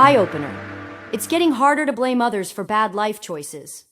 eye-opener. It's getting harder to blame others for bad life choices.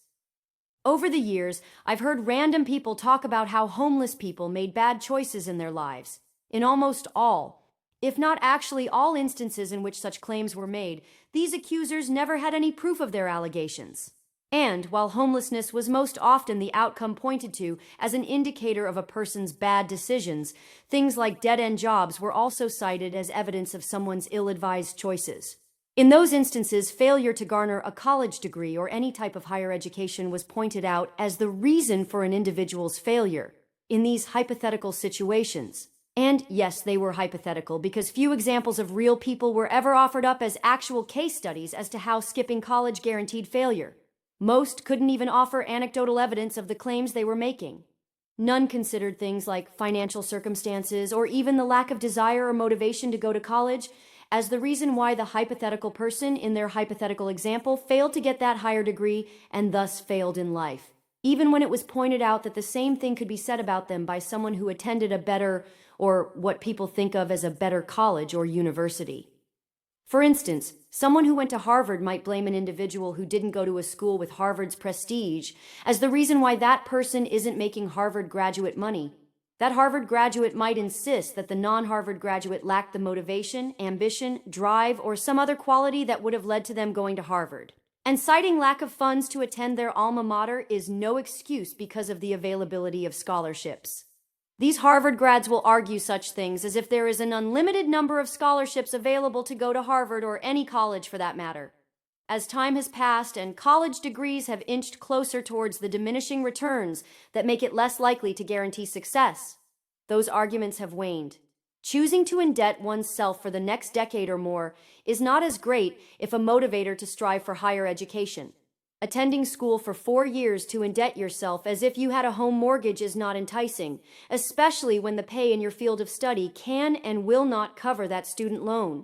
Over the years, I've heard random people talk about how homeless people made bad choices in their lives. In almost all, if not actually all instances in which such claims were made, these accusers never had any proof of their allegations. And while homelessness was most often the outcome pointed to as an indicator of a person's bad decisions, things like dead-end jobs were also cited as evidence of someone's ill-advised choices. In those instances, failure to garner a college degree or any type of higher education was pointed out as the reason for an individual's failure in these hypothetical situations. And yes, they were hypothetical because few examples of real people were ever offered up as actual case studies as to how skipping college guaranteed failure. Most couldn't even offer anecdotal evidence of the claims they were making. None considered things like financial circumstances or even the lack of desire or motivation to go to college as the reason why the hypothetical person in their hypothetical example failed to get that higher degree and thus failed in life, even when it was pointed out that the same thing could be said about them by someone who attended a better, or what people think of as a better college or university. For instance, someone who went to Harvard might blame an individual who didn't go to a school with Harvard's prestige as the reason why that person isn't making Harvard graduate money. That Harvard graduate might insist that the non-Harvard graduate lacked the motivation, ambition, drive, or some other quality that would have led to them going to Harvard. And citing lack of funds to attend their alma mater is no excuse because of the availability of scholarships. These Harvard grads will argue such things as if there is an unlimited number of scholarships available to go to Harvard or any college for that matter. As time has passed and college degrees have inched closer towards the diminishing returns that make it less likely to guarantee success, those arguments have waned. Choosing to indebt oneself for the next decade or more is not as great if a motivator to strive for higher education. Attending school for 4 years to indebt yourself as if you had a home mortgage is not enticing, especially when the pay in your field of study can and will not cover that student loan.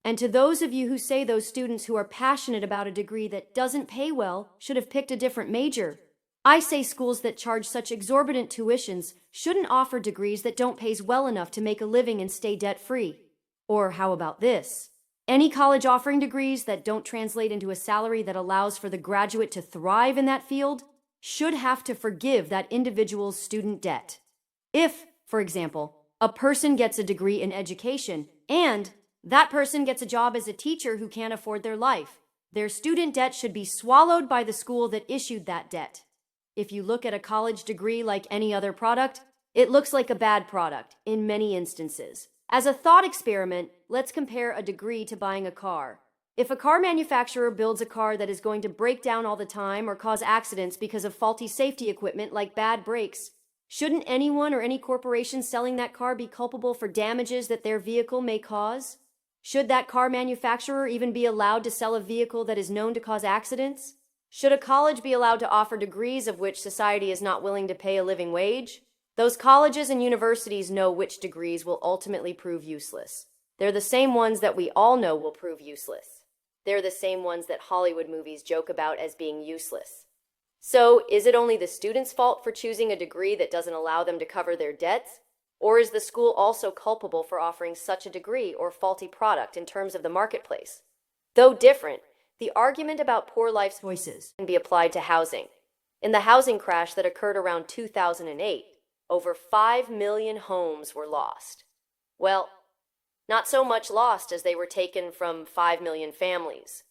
And to those of you who say those students who are passionate about a degree that doesn't pay well should have picked a different major, I say schools that charge such exorbitant tuitions shouldn't offer degrees that don't pay well enough to make a living and stay debt-free. Or how about this? Any college offering degrees that don't translate into a salary that allows for the graduate to thrive in that field should have to forgive that individual's student debt. If, for example, a person gets a degree in education and that person gets a job as a teacher who can't afford their life, their student debt should be swallowed by the school that issued that debt. If you look at a college degree like any other product, it looks like a bad product in many instances. As a thought experiment, let's compare a degree to buying a car. If a car manufacturer builds a car that is going to break down all the time or cause accidents because of faulty safety equipment like bad brakes, shouldn't anyone or any corporation selling that car be culpable for damages that their vehicle may cause? Should that car manufacturer even be allowed to sell a vehicle that is known to cause accidents? Should a college be allowed to offer degrees of which society is not willing to pay a living wage? Those colleges and universities know which degrees will ultimately prove useless. They're the same ones that we all know will prove useless. They're the same ones that Hollywood movies joke about as being useless. So, is it only the student's fault for choosing a degree that doesn't allow them to cover their debts? Or is the school also culpable for offering such a degree or faulty product in terms of the marketplace? Though different, the argument about poor life choices can be applied to housing. In the housing crash that occurred around 2008, over 5 million homes were lost. Well, not so much lost as they were taken from 5 million families.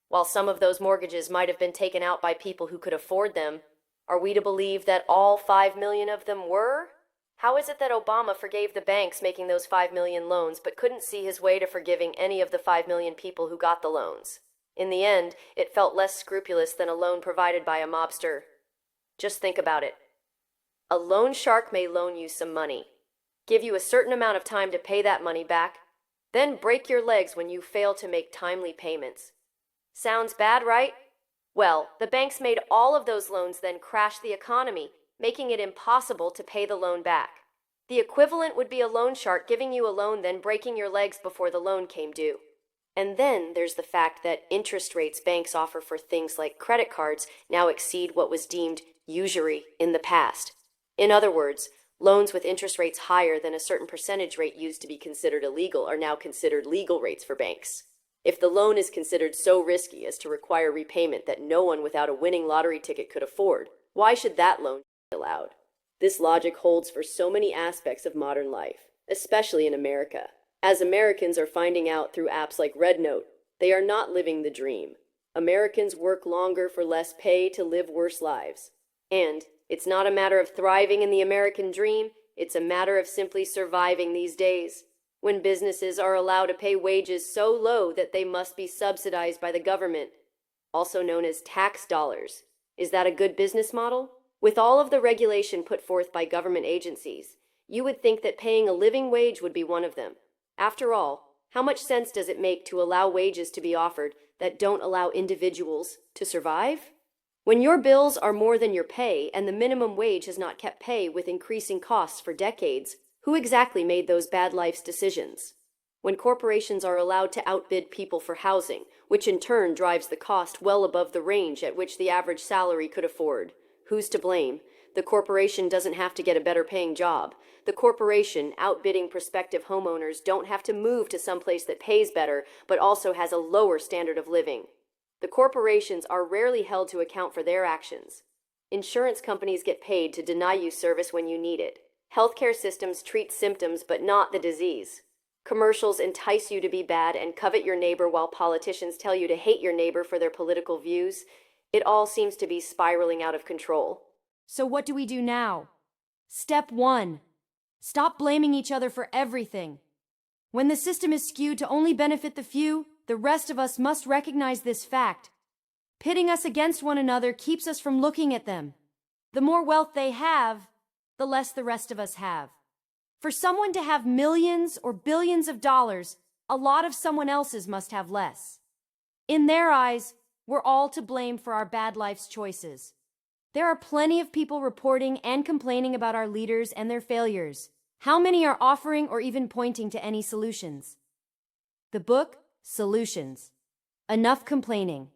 While some of those mortgages might have been taken out by people who could afford them, are we to believe that all 5 million of them were? How is it that Obama forgave the banks making those 5 million loans but couldn't see his way to forgiving any of the 5 million people who got the loans? In the end, it felt less scrupulous than a loan provided by a mobster. Just think about it. A loan shark may loan you some money, give you a certain amount of time to pay that money back, then break your legs when you fail to make timely payments. Sounds bad, right? Well, the banks made all of those loans then crash the economy, making it impossible to pay the loan back. The equivalent would be a loan shark giving you a loan, then breaking your legs before the loan came due. And then there's the fact that interest rates banks offer for things like credit cards now exceed what was deemed usury in the past. In other words, loans with interest rates higher than a certain percentage rate used to be considered illegal are now considered legal rates for banks. If the loan is considered so risky as to require repayment that no one without a winning lottery ticket could afford, why should that loan be allowed? This logic holds for so many aspects of modern life, especially in America. As Americans are finding out through apps like RedNote, they are not living the dream. Americans work longer for less pay to live worse lives. And it's not a matter of thriving in the American dream, it's a matter of simply surviving these days. When businesses are allowed to pay wages so low that they must be subsidized by the government, also known as tax dollars. Is that a good business model? With all of the regulation put forth by government agencies, you would think that paying a living wage would be one of them. After all, how much sense does it make to allow wages to be offered that don't allow individuals to survive? When your bills are more than your pay and the minimum wage has not kept pace with increasing costs for decades, who exactly made those bad life's decisions? When corporations are allowed to outbid people for housing, which in turn drives the cost well above the range at which the average salary could afford, who's to blame? The corporation doesn't have to get a better paying job. The corporation, outbidding prospective homeowners, don't have to move to someplace that pays better, but also has a lower standard of living. The corporations are rarely held to account for their actions. Insurance companies get paid to deny you service when you need it. Healthcare systems treat symptoms but not the disease. Commercials entice you to be bad and covet your neighbor while politicians tell you to hate your neighbor for their political views. It all seems to be spiraling out of control. So what do we do now? Step 1. Stop blaming each other for everything. When the system is skewed to only benefit the few, the rest of us must recognize this fact. Pitting us against one another keeps us from looking at them. The more wealth they have, the less the rest of us have. For someone to have millions or billions of dollars, a lot of someone else's must have less. In their eyes, we're all to blame for our bad life's choices. There are plenty of people reporting and complaining about our leaders and their failures. How many are offering or even pointing to any solutions? The book, Solutions. Enough Complaining.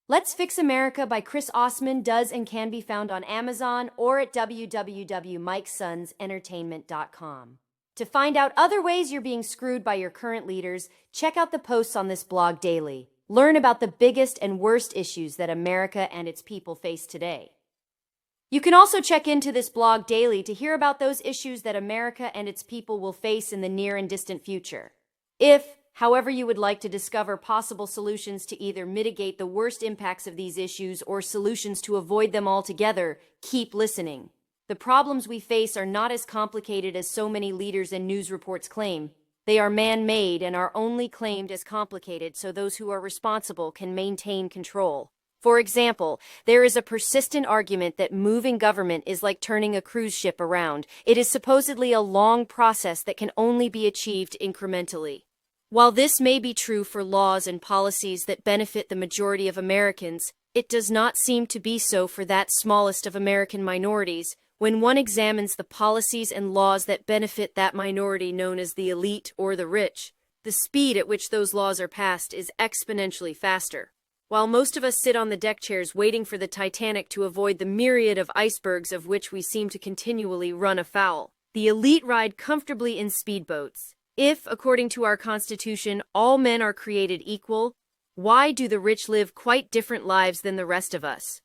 Let's Fix America by Chris Osman does and can be found on Amazon or at www.mikesonsentertainment.com. To find out other ways you're being screwed by your current leaders, check out the posts on this blog daily. Learn about the biggest and worst issues that America and its people face today. You can also check into this blog daily to hear about those issues that America and its people will face in the near and distant future. If, however, you would like to discover possible solutions to either mitigate the worst impacts of these issues or solutions to avoid them altogether, keep listening. The problems we face are not as complicated as so many leaders and news reports claim. They are man-made and are only claimed as complicated so those who are responsible can maintain control. For example, there is a persistent argument that moving government is like turning a cruise ship around. It is supposedly a long process that can only be achieved incrementally. While this may be true for laws and policies that benefit the majority of Americans, it does not seem to be so for that smallest of American minorities. When one examines the policies and laws that benefit that minority known as the elite or the rich, the speed at which those laws are passed is exponentially faster. While most of us sit on the deck chairs waiting for the Titanic to avoid the myriad of icebergs of which we seem to continually run afoul, the elite ride comfortably in speedboats. If, according to our Constitution, all men are created equal, why do the rich live quite different lives than the rest of us?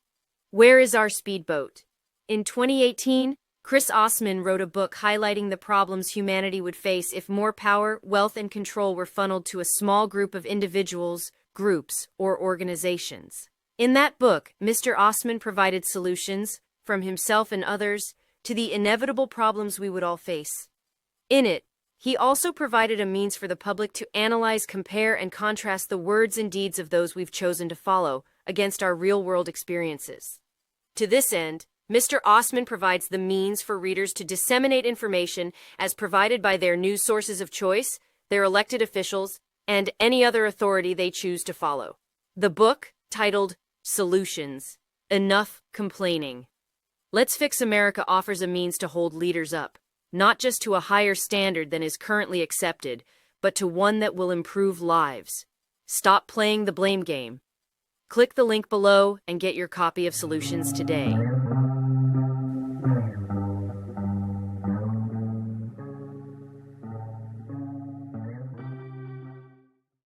Where is our speedboat? In 2018, Chris Osman wrote a book highlighting the problems humanity would face if more power, wealth, and control were funneled to a small group of individuals, groups, or organizations. In that book, Mr. Osman provided solutions, from himself and others, to the inevitable problems we would all face. In it, he also provided a means for the public to analyze, compare, and contrast the words and deeds of those we've chosen to follow against our real-world experiences. To this end, Mr. Osman provides the means for readers to disseminate information as provided by their news sources of choice, their elected officials, and any other authority they choose to follow. The book, titled Solutions, Enough Complaining. Let's Fix America offers a means to hold leaders up, not just to a higher standard than is currently accepted, but to one that will improve lives. Stop playing the blame game. Click the link below and get your copy of Solutions today.